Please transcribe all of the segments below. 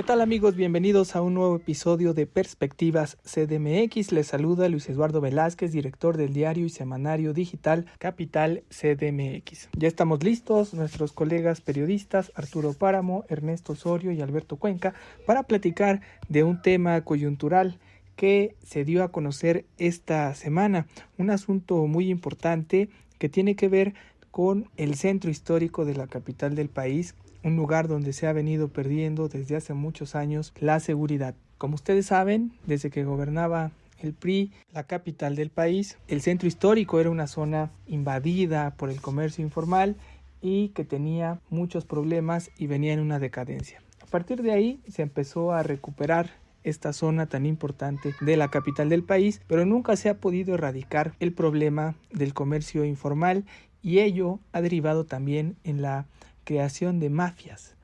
¿Qué tal amigos? Bienvenidos a un nuevo episodio de Perspectivas CDMX. Les saluda Luis Eduardo Velázquez, director del diario y semanario digital Capital CDMX. Ya estamos listos, nuestros colegas periodistas Arturo Páramo, Ernesto Osorio y Alberto Cuenca, para platicar de un tema coyuntural que se dio a conocer esta semana. Un asunto muy importante que tiene que ver con el centro histórico de la capital del país, un lugar donde se ha venido perdiendo desde hace muchos años la seguridad. Como ustedes saben, desde que gobernaba el PRI, la capital del país, el centro histórico era una zona invadida por el comercio informal y que tenía muchos problemas y venía en una decadencia. A partir de ahí se empezó a recuperar esta zona tan importante de la capital del país, pero nunca se ha podido erradicar el problema del comercio informal y ello ha derivado también en la creación de mafias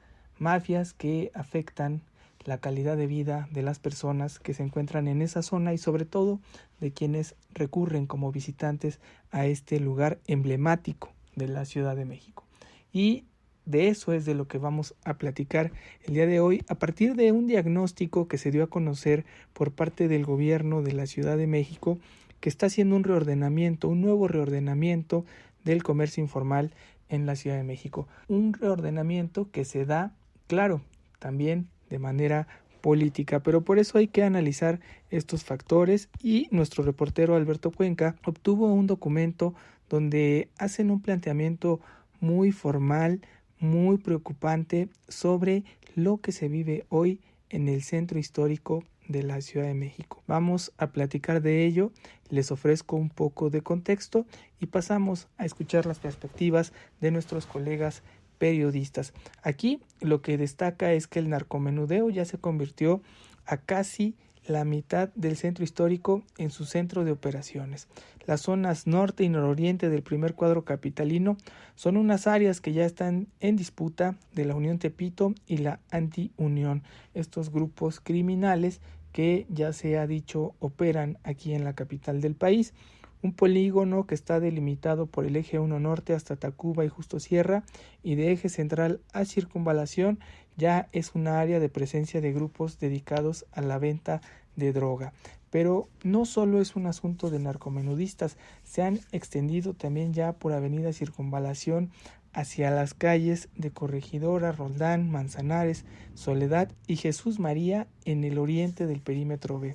que afectan la calidad de vida de las personas que se encuentran en esa zona y sobre todo de quienes recurren como visitantes a este lugar emblemático de la Ciudad de México. Y de eso es de lo que vamos a platicar el día de hoy a partir de un diagnóstico que se dio a conocer por parte del gobierno de la Ciudad de México, que está haciendo un nuevo reordenamiento del comercio informal en la Ciudad de México. Un reordenamiento que se da, claro, también de manera política, pero por eso hay que analizar estos factores y nuestro reportero Alberto Cuenca obtuvo un documento donde hacen un planteamiento muy formal, muy preocupante sobre lo que se vive hoy en el centro histórico de la Ciudad de México. Vamos a platicar de ello, les ofrezco un poco de contexto y pasamos a escuchar las perspectivas de nuestros colegas periodistas. Aquí lo que destaca es que el narcomenudeo ya se convirtió a casi la mitad del centro histórico en su centro de operaciones. Las zonas norte y nororiente del primer cuadro capitalino son unas áreas que ya están en disputa de la Unión Tepito y la Anti-Unión, estos grupos criminales que ya se ha dicho operan aquí en la capital del país. Un polígono que está delimitado por el eje 1 norte hasta Tacuba y Justo Sierra y de eje central a Circunvalación ya es una área de presencia de grupos dedicados a la venta de droga. Pero no solo es un asunto de narcomenudistas, se han extendido también ya por Avenida Circunvalación hacia las calles de Corregidora, Roldán, Manzanares, Soledad y Jesús María en el oriente del perímetro B.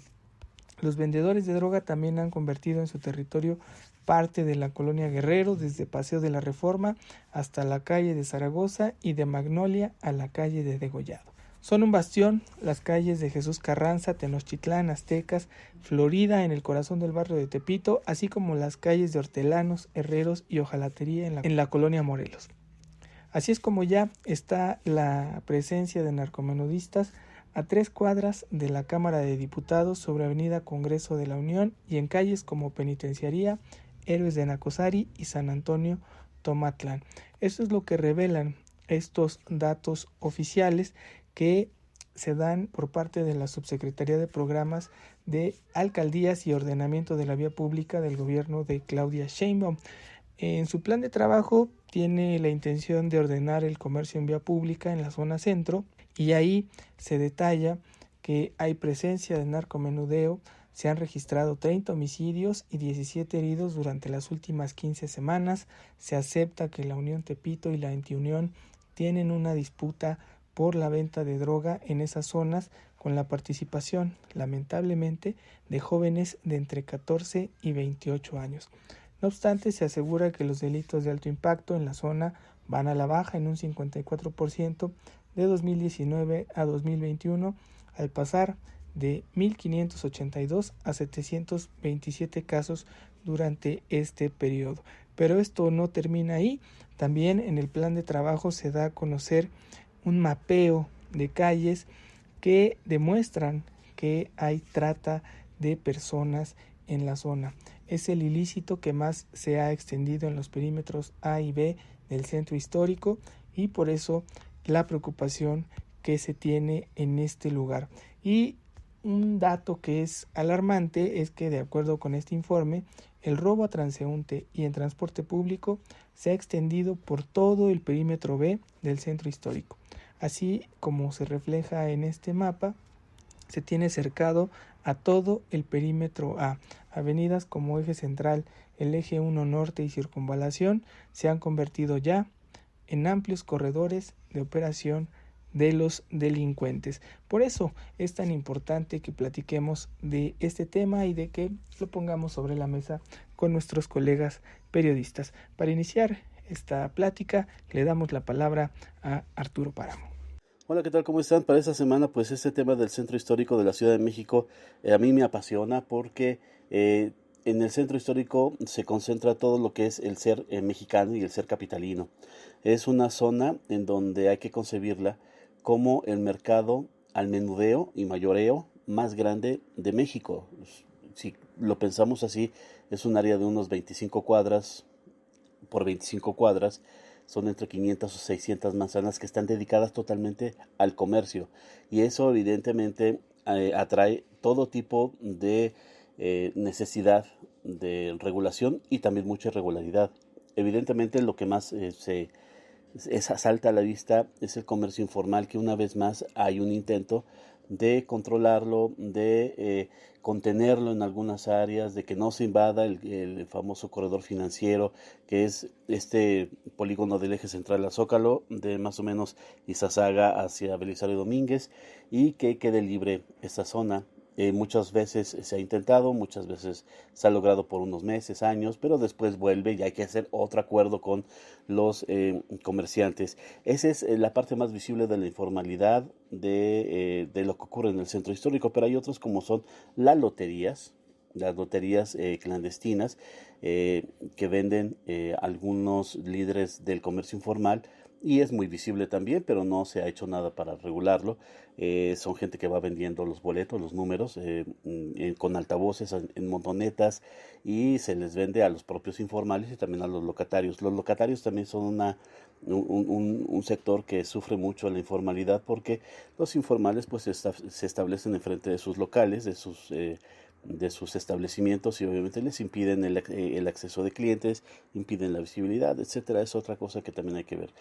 Los vendedores de droga también han convertido en su territorio parte de la colonia Guerrero, desde Paseo de la Reforma hasta la calle de Zaragoza y de Magnolia a la calle de Degollado. Son un bastión las calles de Jesús Carranza, Tenochtitlán, Aztecas, Florida en el corazón del barrio de Tepito, así como las calles de Hortelanos, Herreros y Hojalatería en la colonia Morelos. Así es como ya está la presencia de narcomenudistas a 3 cuadras de la Cámara de Diputados sobre Avenida Congreso de la Unión y en calles como Penitenciaría, Héroes de Nacosari y San Antonio Tomatlán. Esto es lo que revelan estos datos oficiales que se dan por parte de la Subsecretaría de Programas de Alcaldías y Ordenamiento de la Vía Pública del gobierno de Claudia Sheinbaum. En su plan de trabajo tiene la intención de ordenar el comercio en vía pública en la zona centro y ahí se detalla que hay presencia de narcomenudeo, se han registrado 30 homicidios y 17 heridos durante las últimas 15 semanas, se acepta que la Unión Tepito y la Anti-Unión tienen una disputa por la venta de droga en esas zonas con la participación, lamentablemente, de jóvenes de entre 14 y 28 años. No obstante, se asegura que los delitos de alto impacto en la zona van a la baja en un 54% de 2019 a 2021, al pasar de 1.582 a 727 casos durante este periodo. Pero esto no termina ahí, también en el plan de trabajo se da a conocer un mapeo de calles que demuestran que hay trata de personas en la zona. Es el ilícito que más se ha extendido en los perímetros A y B del centro histórico y por eso la preocupación que se tiene en este lugar. Y un dato que es alarmante es que, de acuerdo con este informe, el robo a transeúnte y en transporte público se ha extendido por todo el perímetro B del centro histórico. Así como se refleja en este mapa, se tiene cercado a todo el perímetro A. Avenidas como Eje Central, el Eje 1 Norte y Circunvalación se han convertido ya en amplios corredores de operación de los delincuentes. Por eso es tan importante que platiquemos de este tema y de que lo pongamos sobre la mesa con nuestros colegas periodistas. Para iniciar esta plática, le damos la palabra a Arturo Páramo. Hola, ¿qué tal? ¿Cómo están? Para esta semana, pues este tema del Centro Histórico de la Ciudad de México a mí me apasiona porque en el Centro Histórico se concentra todo lo que es el ser mexicano y el ser capitalino. Es una zona en donde hay que concebirla como el mercado al menudeo y mayoreo más grande de México. Si lo pensamos así, es un área de unos 25 cuadras por 25 cuadras, son entre 500 o 600 manzanas que están dedicadas totalmente al comercio, y eso evidentemente atrae todo tipo de necesidad de regulación y también mucha irregularidad. Evidentemente lo que más salta a la vista es el comercio informal, que una vez más hay un intento de controlarlo, de contenerlo en algunas áreas, de que no se invada el famoso corredor financiero, que es este polígono del Eje Central a Zócalo, de más o menos Izazaga hacia Belisario Domínguez, y que quede libre esta zona. Muchas veces se ha intentado, muchas veces se ha logrado por unos meses, años, pero después vuelve y hay que hacer otro acuerdo con los comerciantes. Esa es la parte más visible de la informalidad de lo que ocurre en el centro histórico, pero hay otros como son las loterías clandestinas que venden algunos líderes del comercio informal, y es muy visible también, pero no se ha hecho nada para regularlo. Son gente que va vendiendo los boletos, los números, con altavoces en montonetas, y se les vende a los propios informales y también a los locatarios. Los locatarios también son un sector que sufre mucho la informalidad, porque los informales pues se establecen enfrente de sus locales, de sus establecimientos, y obviamente les impiden el acceso de clientes, impiden la visibilidad, etcétera. Es otra cosa que también hay que ver.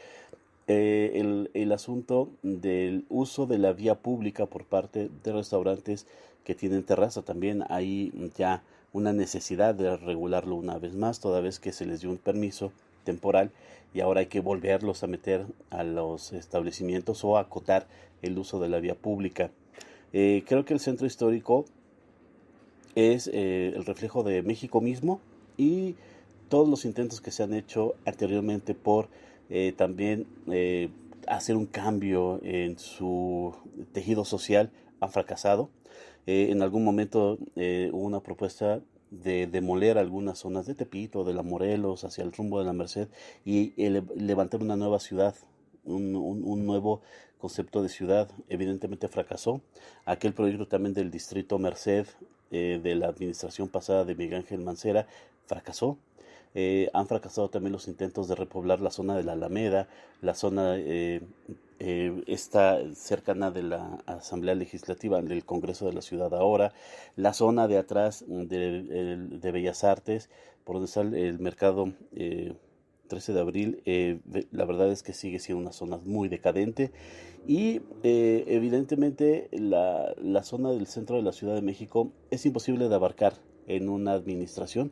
El asunto del uso de la vía pública por parte de restaurantes que tienen terraza, también hay ya una necesidad de regularlo una vez más, toda vez que se les dio un permiso temporal y ahora hay que volverlos a meter a los establecimientos o acotar el uso de la vía pública. Creo que el centro histórico es el reflejo de México mismo, y todos los intentos que se han hecho anteriormente por también hacer un cambio en su tejido social han fracasado. En algún momento hubo una propuesta de demoler algunas zonas de Tepito, de la Morelos, hacia el rumbo de la Merced, y levantar una nueva ciudad, un nuevo concepto de ciudad. Evidentemente fracasó. Aquel proyecto también del distrito Merced de la administración pasada de Miguel Ángel Mancera fracasó. Han fracasado también los intentos de repoblar la zona de la Alameda, la zona esta cercana de la Asamblea Legislativa del Congreso de la Ciudad ahora, la zona de atrás de Bellas Artes, por donde está el mercado 13 de abril, la verdad es que sigue siendo una zona muy decadente, y evidentemente la zona del centro de la Ciudad de México es imposible de abarcar en una administración,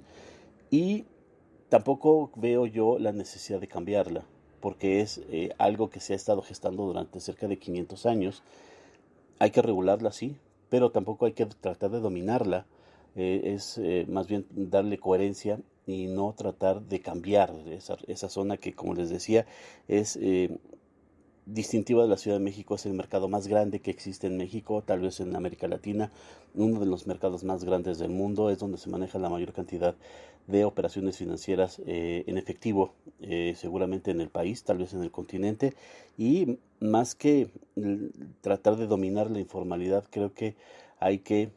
y tampoco veo yo la necesidad de cambiarla, porque es algo que se ha estado gestando durante cerca de 500 años. Hay que regularla, sí, pero tampoco hay que tratar de dominarla. Es más bien darle coherencia y no tratar de cambiar esa zona que, como les decía, es distintiva de la Ciudad de México. Es el mercado más grande que existe en México, tal vez en América Latina, uno de los mercados más grandes del mundo. Es donde se maneja la mayor cantidad de operaciones financieras en efectivo, seguramente en el país, tal vez en el continente, y más que tratar de dominar la informalidad, creo que hay que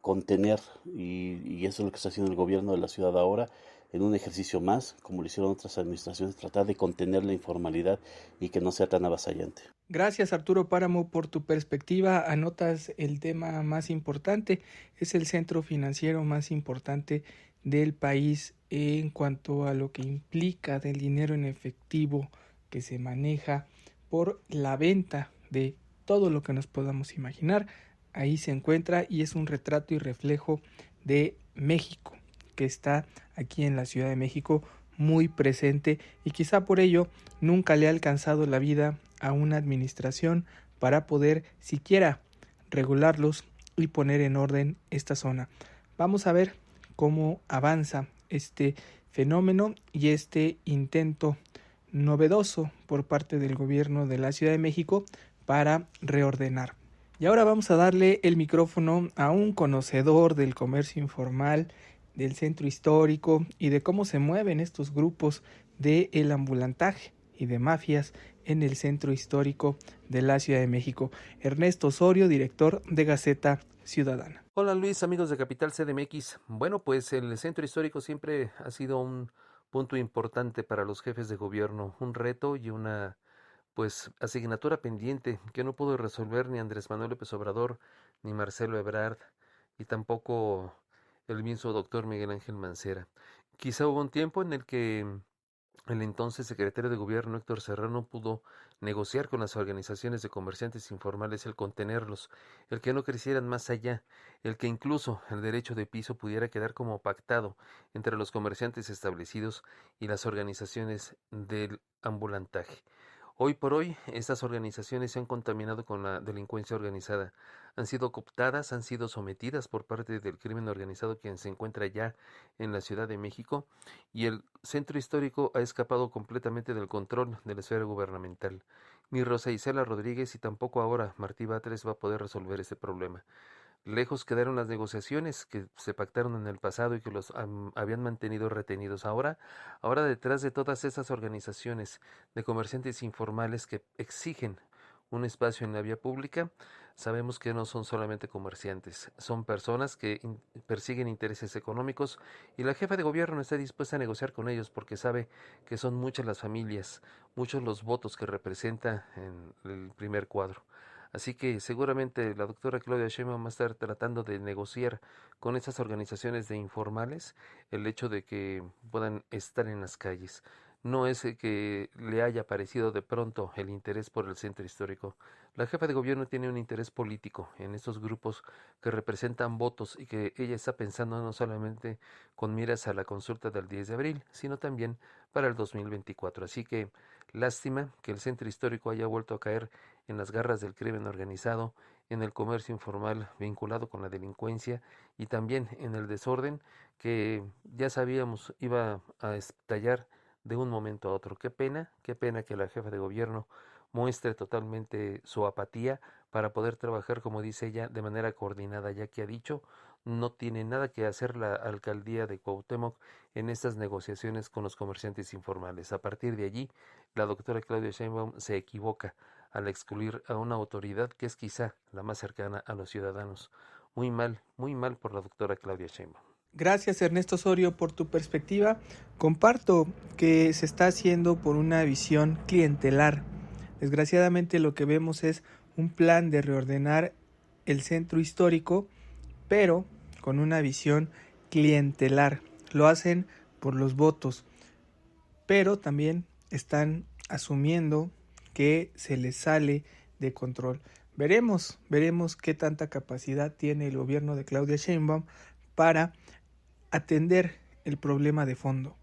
contener, y eso es lo que está haciendo el gobierno de la ciudad ahora, en un ejercicio más, como lo hicieron otras administraciones, tratar de contener la informalidad y que no sea tan avasallante. Gracias Arturo Páramo por tu perspectiva. Anotas el tema más importante. Es el centro financiero más importante del país en cuanto a lo que implica del dinero en efectivo que se maneja por la venta de todo lo que nos podamos imaginar. Ahí se encuentra y es un retrato y reflejo de México, que está aquí en la Ciudad de México muy presente, y quizá por ello nunca le ha alcanzado la vida a una administración para poder siquiera regularlos y poner en orden esta zona. Vamos a ver cómo avanza este fenómeno y este intento novedoso por parte del gobierno de la Ciudad de México para reordenar. Y ahora vamos a darle el micrófono a un conocedor del comercio informal, del centro histórico y de cómo se mueven estos grupos de el ambulantaje y de mafias en el centro histórico de la Ciudad de México. Ernesto Osorio, director de Gaceta Ciudadana. Hola Luis, amigos de Capital CDMX. Bueno, pues el centro histórico siempre ha sido un punto importante para los jefes de gobierno, un reto y una asignatura pendiente que no pudo resolver ni Andrés Manuel López Obrador, ni Marcelo Ebrard, y tampoco el mismo doctor Miguel Ángel Mancera. Quizá hubo un tiempo en el que el entonces secretario de Gobierno Héctor Serrano pudo negociar con las organizaciones de comerciantes informales el contenerlos, el que no crecieran más allá, el que incluso el derecho de piso pudiera quedar como pactado entre los comerciantes establecidos y las organizaciones del ambulantaje. Hoy por hoy, estas organizaciones se han contaminado con la delincuencia organizada. Han sido cooptadas, han sido sometidas por parte del crimen organizado quien se encuentra ya en la Ciudad de México, y el centro histórico ha escapado completamente del control de la esfera gubernamental. Ni Rosa Isela Rodríguez y tampoco ahora Martí Batres va a poder resolver este problema. Lejos quedaron las negociaciones que se pactaron en el pasado y que los habían mantenido retenidos. Ahora detrás de todas esas organizaciones de comerciantes informales que exigen un espacio en la vía pública, sabemos que no son solamente comerciantes, son personas que persiguen intereses económicos, y la jefa de gobierno está dispuesta a negociar con ellos porque sabe que son muchas las familias, muchos los votos que representa en el primer cuadro. Así que seguramente la doctora Claudia Sheinbaum va a estar tratando de negociar con esas organizaciones de informales el hecho de que puedan estar en las calles. No es que le haya parecido de pronto el interés por el centro histórico. La jefa de gobierno tiene un interés político en estos grupos que representan votos y que ella está pensando no solamente con miras a la consulta del 10 de abril, sino también para el 2024. Así que lástima que el centro histórico haya vuelto a caer en las garras del crimen organizado, en el comercio informal vinculado con la delincuencia y también en el desorden que ya sabíamos iba a estallar de un momento a otro. Qué pena que la jefa de gobierno muestre totalmente su apatía para poder trabajar, como dice ella, de manera coordinada, ya que ha dicho no tiene nada que hacer la alcaldía de Cuauhtémoc en estas negociaciones con los comerciantes informales. A partir de allí, la doctora Claudia Sheinbaum se equivoca al excluir a una autoridad que es quizá la más cercana a los ciudadanos. Muy mal por la doctora Claudia Sheinbaum. Gracias Ernesto Osorio por tu perspectiva. Comparto que se está haciendo por una visión clientelar. Desgraciadamente lo que vemos es un plan de reordenar el centro histórico, pero con una visión clientelar. Lo hacen por los votos, pero también están asumiendo que se les sale de control. Veremos qué tanta capacidad tiene el gobierno de Claudia Sheinbaum para atender el problema de fondo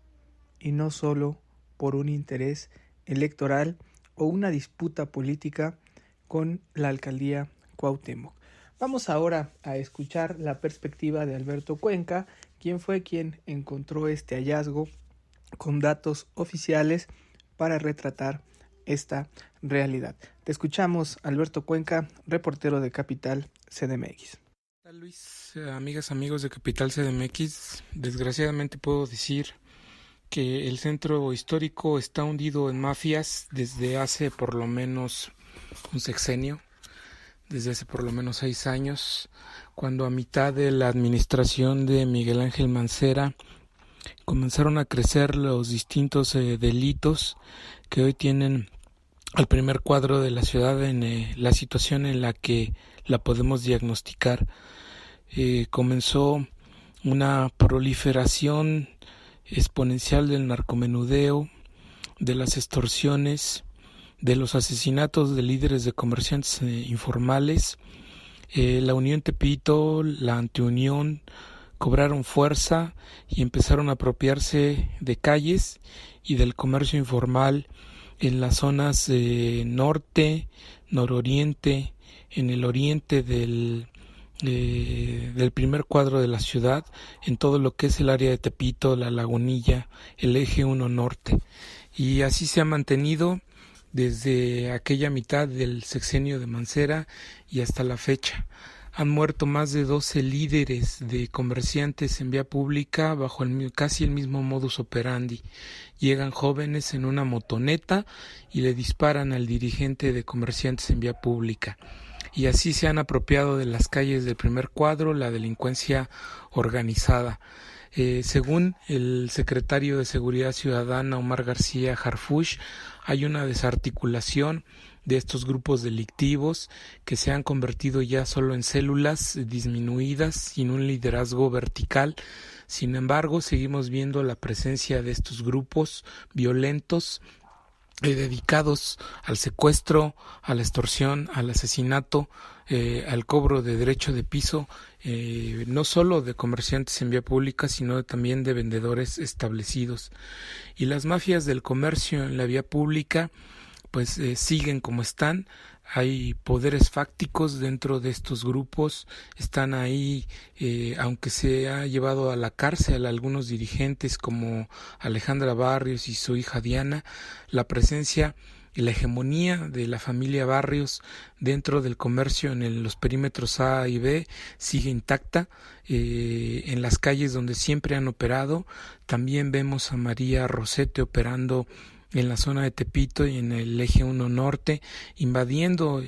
y no solo por un interés electoral o una disputa política con la alcaldía Cuauhtémoc. Vamos ahora a escuchar la perspectiva de Alberto Cuenca, quien fue quien encontró este hallazgo con datos oficiales para retratar esta realidad. Te escuchamos, Alberto Cuenca, reportero de Capital CDMX. Hola Luis, amigas, amigos de Capital CDMX. Desgraciadamente puedo decir que el centro histórico está hundido en mafias desde hace por lo menos un sexenio, desde hace por lo menos 6 años, cuando a mitad de la administración de Miguel Ángel Mancera comenzaron a crecer los distintos delitos que hoy tienen al primer cuadro de la ciudad en la situación en la que la podemos diagnosticar. Comenzó una proliferación exponencial del narcomenudeo, de las extorsiones, de los asesinatos de líderes de comerciantes informales, la Unión Tepito, la Antiunión, cobraron fuerza y empezaron a apropiarse de calles y del comercio informal en las zonas norte, nororiente, en el oriente del primer cuadro de la ciudad, en todo lo que es el área de Tepito, la Lagunilla, el eje 1 norte. Y así se ha mantenido desde aquella mitad del sexenio de Mancera y hasta la fecha. Han muerto más de 12 líderes de comerciantes en vía pública bajo casi el mismo modus operandi. Llegan jóvenes en una motoneta y le disparan al dirigente de comerciantes en vía pública. Y así se han apropiado de las calles del primer cuadro la delincuencia organizada. Según el secretario de Seguridad Ciudadana, Omar García Harfuch, hay una desarticulación de estos grupos delictivos que se han convertido ya solo en células disminuidas sin un liderazgo vertical. Sin embargo, seguimos viendo la presencia de estos grupos violentos dedicados al secuestro, a la extorsión, al asesinato, al cobro de derecho de piso, no solo de comerciantes en vía pública, sino también de vendedores establecidos. Y las mafias del comercio en la vía pública pues siguen como están. Hay poderes fácticos dentro de estos grupos, están ahí, aunque se ha llevado a la cárcel a algunos dirigentes como Alejandra Barrios y su hija Diana, la presencia y la hegemonía de la familia Barrios dentro del comercio en los perímetros A y B sigue intacta. En las calles donde siempre han operado, también vemos a María Rosete operando en la zona de Tepito y en el eje 1 norte, invadiendo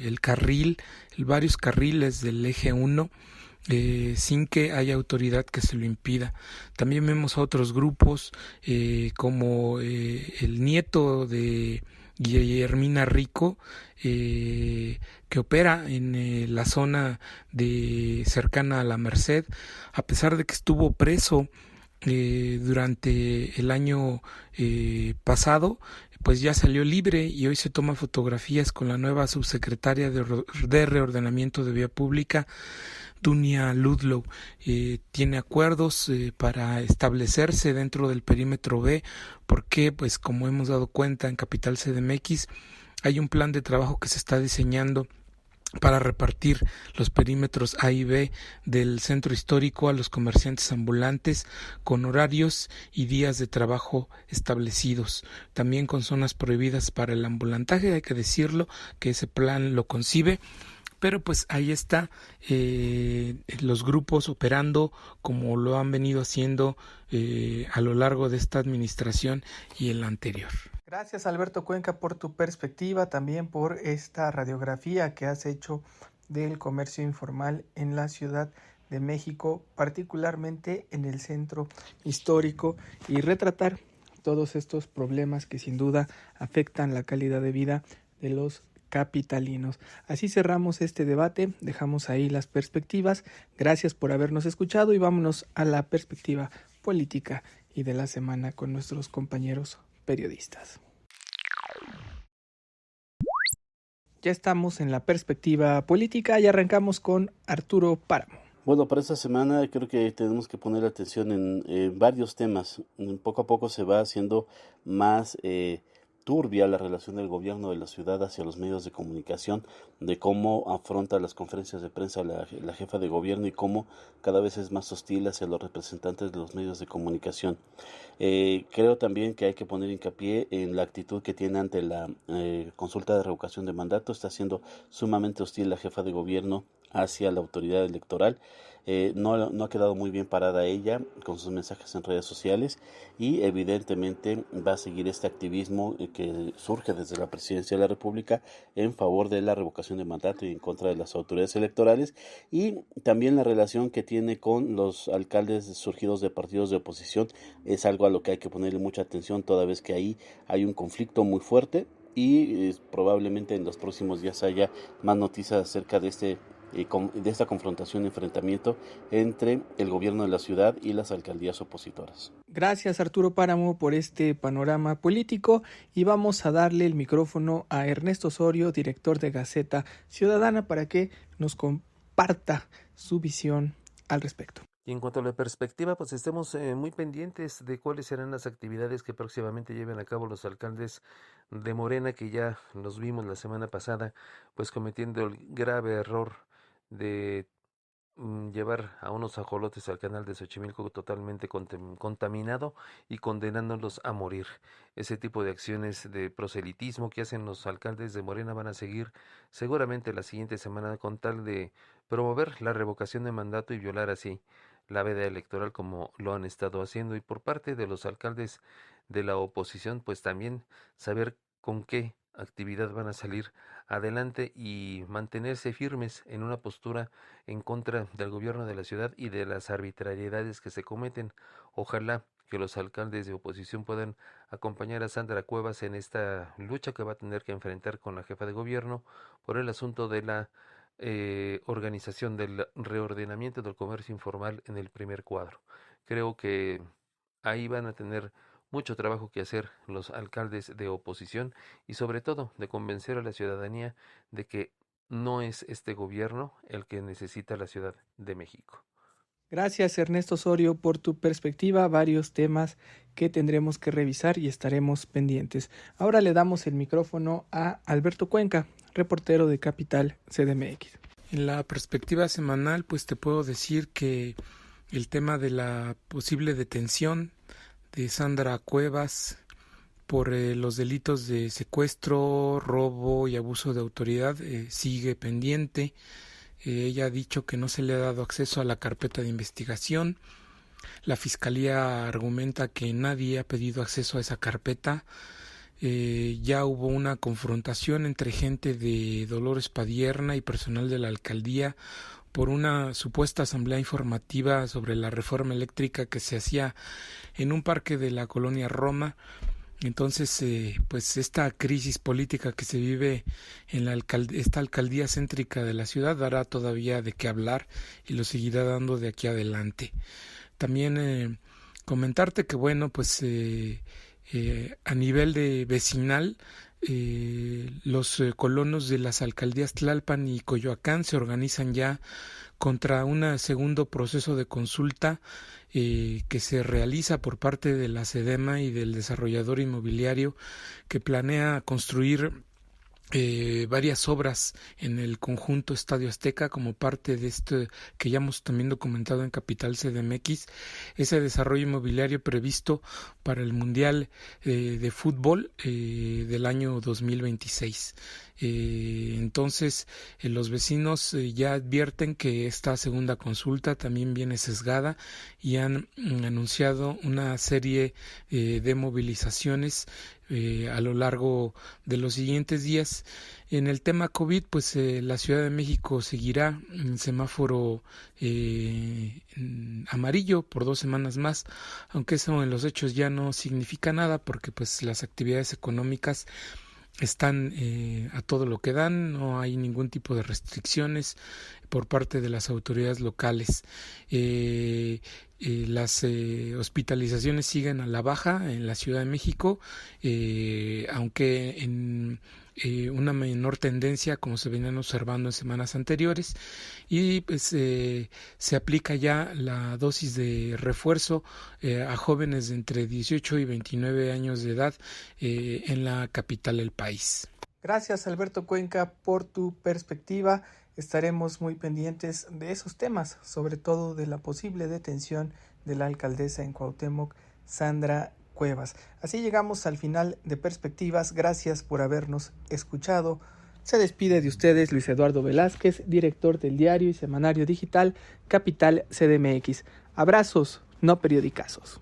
varios carriles del eje 1, sin que haya autoridad que se lo impida. También vemos a otros grupos como el nieto de Guillermina Rico, que opera en la zona cercana a la Merced, a pesar de que estuvo preso durante el año pasado, pues ya salió libre y hoy se toma fotografías con la nueva subsecretaria de Reordenamiento de Vía Pública, Dunia Ludlow. Tiene acuerdos para establecerse dentro del perímetro B, porque pues como hemos dado cuenta en Capital CDMX hay un plan de trabajo que se está diseñando para repartir los perímetros A y B del centro histórico a los comerciantes ambulantes con horarios y días de trabajo establecidos, también con zonas prohibidas para el ambulantaje. Hay que decirlo que ese plan lo concibe, pero pues ahí está, los grupos operando como lo han venido haciendo a lo largo de esta administración y en la anterior. Gracias, Alberto Cuenca, por tu perspectiva, también por esta radiografía que has hecho del comercio informal en la Ciudad de México, particularmente en el centro histórico, y retratar todos estos problemas que sin duda afectan la calidad de vida de los capitalinos. Así cerramos este debate, dejamos ahí las perspectivas. Gracias por habernos escuchado y vámonos a la perspectiva política y de la semana con nuestros compañeros periodistas. Ya estamos en la perspectiva política y arrancamos con Arturo Páramo. Bueno, para esta semana creo que tenemos que poner atención en varios temas. Poco a poco se va haciendo más turbia la relación del gobierno de la ciudad hacia los medios de comunicación, de cómo afronta las conferencias de prensa la jefa de gobierno y cómo cada vez es más hostil hacia los representantes de los medios de comunicación. Creo también que hay que poner hincapié en la actitud que tiene ante la consulta de revocación de mandato. Está siendo sumamente hostil la jefa de gobierno hacia la autoridad electoral. No ha quedado muy bien parada ella con sus mensajes en redes sociales y evidentemente va a seguir este activismo que surge desde la Presidencia de la República en favor de la revocación de mandato y en contra de las autoridades electorales, y también la relación que tiene con los alcaldes surgidos de partidos de oposición es algo a lo que hay que ponerle mucha atención, toda vez que ahí hay un conflicto muy fuerte y probablemente en los próximos días haya más noticias acerca de este de esta confrontación y enfrentamiento entre el gobierno de la ciudad y las alcaldías opositoras. Gracias Arturo Páramo por este panorama político y vamos a darle el micrófono a Ernesto Osorio, director de Gaceta Ciudadana, para que nos comparta su visión al respecto. Y en cuanto a la perspectiva, pues estemos muy pendientes de cuáles serán las actividades que próximamente lleven a cabo los alcaldes de Morena, que ya los vimos la semana pasada, pues cometiendo el grave error de llevar a unos ajolotes al canal de Xochimilco totalmente contaminado y condenándolos a morir. Ese tipo de acciones de proselitismo que hacen los alcaldes de Morena van a seguir seguramente la siguiente semana con tal de promover la revocación de mandato y violar así la veda electoral como lo han estado haciendo, y por parte de los alcaldes de la oposición pues también saber con qué actividad van a salir adelante y mantenerse firmes en una postura en contra del gobierno de la ciudad y de las arbitrariedades que se cometen. Ojalá que los alcaldes de oposición puedan acompañar a Sandra Cuevas en esta lucha que va a tener que enfrentar con la jefa de gobierno por el asunto de la organización del reordenamiento del comercio informal en el primer cuadro. Creo que ahí van a tener mucho trabajo que hacer los alcaldes de oposición y sobre todo de convencer a la ciudadanía de que no es este gobierno el que necesita la Ciudad de México. Gracias Ernesto Osorio por tu perspectiva, varios temas que tendremos que revisar y estaremos pendientes. Ahora le damos el micrófono a Alberto Cuenca, reportero de Capital CDMX. En la perspectiva semanal, pues te puedo decir que el tema de la posible detención de Sandra Cuevas por los delitos de secuestro, robo y abuso de autoridad sigue pendiente. Ella ha dicho que no se le ha dado acceso a la carpeta de investigación. La Fiscalía argumenta que nadie ha pedido acceso a esa carpeta. Ya hubo una confrontación entre gente de Dolores Padierna y personal de la alcaldía por una supuesta asamblea informativa sobre la reforma eléctrica que se hacía en un parque de la colonia Roma. Entonces, pues esta crisis política que se vive en esta alcaldía céntrica de la ciudad dará todavía de qué hablar y lo seguirá dando de aquí adelante. También comentarte que, bueno, pues a nivel de vecinal, los colonos de las alcaldías Tlalpan y Coyoacán se organizan ya contra un segundo proceso de consulta que se realiza por parte de la SEDEMA y del desarrollador inmobiliario que planea construir varias obras en el conjunto Estadio Azteca como parte de esto que ya hemos también documentado en Capital CDMX, ese desarrollo inmobiliario previsto para el Mundial de Fútbol del año 2026. Entonces los vecinos ya advierten que esta segunda consulta también viene sesgada y han anunciado una serie de movilizaciones a lo largo de los siguientes días. En el tema COVID, pues la Ciudad de México seguirá en semáforo amarillo por 2 semanas más, aunque eso en los hechos ya no significa nada porque pues las actividades económicas están a todo lo que dan, no hay ningún tipo de restricciones por parte de las autoridades locales. Las hospitalizaciones siguen a la baja en la Ciudad de México, aunque en una menor tendencia como se venían observando en semanas anteriores, y pues se aplica ya la dosis de refuerzo a jóvenes de entre 18 y 29 años de edad en la capital del país. Gracias Alberto Cuenca por tu perspectiva. Estaremos muy pendientes de esos temas, sobre todo de la posible detención de la alcaldesa en Cuauhtémoc, Sandra Cuevas. Así llegamos al final de Perspectivas. Gracias por habernos escuchado. Se despide de ustedes Luis Eduardo Velázquez, director del diario y semanario digital Capital CDMX. Abrazos, no periodicazos.